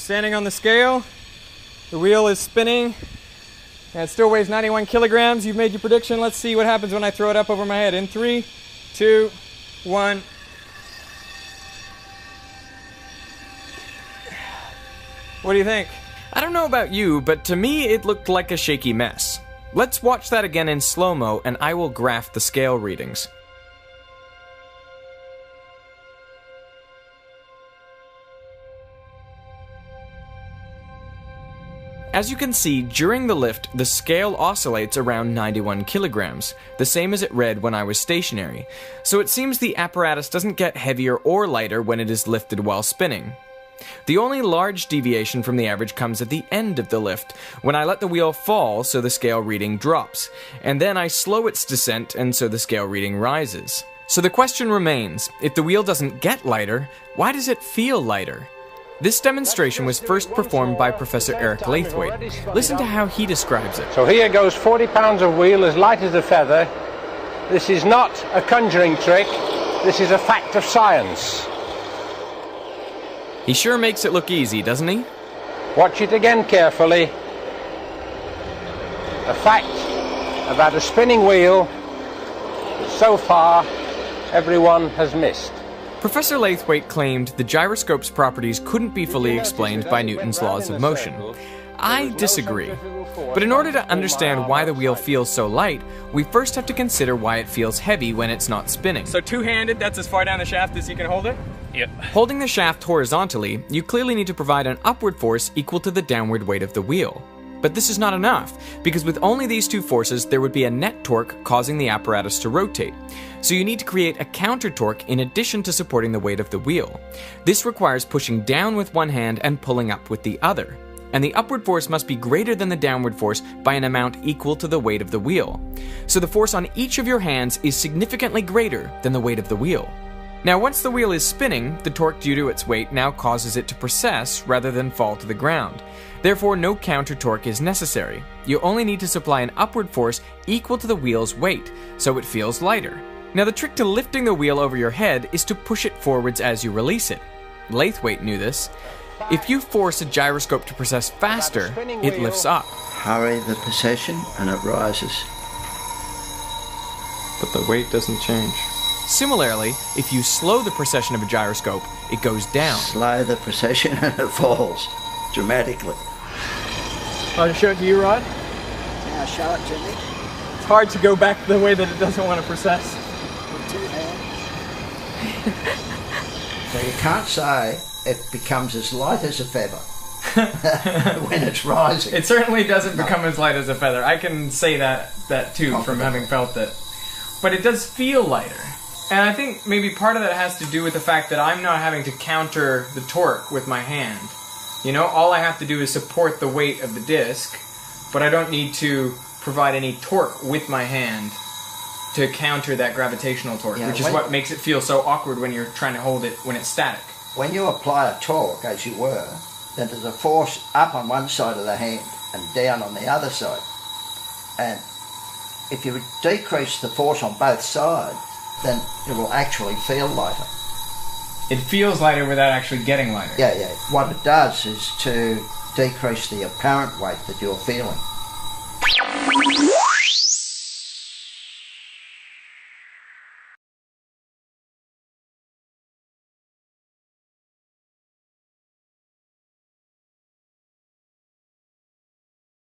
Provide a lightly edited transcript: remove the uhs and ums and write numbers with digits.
Standing on the scale, the wheel is spinning, and it still weighs 91 kilograms. You've made your prediction. Let's see what happens when I throw it up over my head. In 3, 2, 1. What do you think? I don't know about you, but to me it looked like a shaky mess. Let's watch that again in slow-mo and I will graph the scale readings. As you can see, during the lift, the scale oscillates around 91 kilograms, the same as it read when I was stationary, so it seems the apparatus doesn't get heavier or lighter when it is lifted while spinning. The only large deviation from the average comes at the end of the lift, when I let the wheel fall so the scale reading drops, and then I slow its descent and so the scale reading rises. So the question remains, if the wheel doesn't get lighter, why does it feel lighter? This demonstration was first performed by Professor Eric Laithwaite. Listen to how he describes it. So here goes 40 pounds of wheel as light as a feather. This is not a conjuring trick, this is a fact of science. He sure makes it look easy, doesn't he? Watch it again carefully. A fact about a spinning wheel that so far everyone has missed. Professor Laithwaite claimed the gyroscope's properties couldn't be fully explained by Newton's laws of motion. I disagree. But in order to understand why the wheel feels so light, we first have to consider why it feels heavy when it's not spinning. So two-handed, that's as far down the shaft as you can hold it? Yep. Holding the shaft horizontally, you clearly need to provide an upward force equal to the downward weight of the wheel. But this is not enough, because with only these two forces, there would be a net torque causing the apparatus to rotate. So you need to create a counter torque in addition to supporting the weight of the wheel. This requires pushing down with one hand and pulling up with the other. And the upward force must be greater than the downward force by an amount equal to the weight of the wheel. So the force on each of your hands is significantly greater than the weight of the wheel. Now once the wheel is spinning, the torque due to its weight now causes it to precess rather than fall to the ground. Therefore, no counter torque is necessary. You only need to supply an upward force equal to the wheel's weight, so it feels lighter. Now the trick to lifting the wheel over your head is to push it forwards as you release it. Laithwaite knew this. If you force a gyroscope to precess faster, it lifts up. Hurry the precession and it rises. But the weight doesn't change. Similarly, if you slow the precession of a gyroscope, it goes down. Slow the precession and it falls dramatically. I'll show it to you, Rod. Now show it to me. It's hard to go back the way that it doesn't want to precess. With 2 hands. So you can't say it becomes as light as a feather when it's rising. It certainly doesn't become as light as a feather. I can say that too from having felt it. But it does feel lighter. And I think maybe part of that has to do with the fact that I'm not having to counter the torque with my hand. You know, all I have to do is support the weight of the disc, but I don't need to provide any torque with my hand to counter that gravitational torque, which is what makes it feel so awkward when you're trying to hold it when it's static. When you apply a torque, as you were, then there's a force up on one side of the hand and down on the other side. And if you decrease the force on both sides, then it will actually feel lighter. It feels lighter without actually getting lighter. Yeah. What it does is to decrease the apparent weight that you're feeling.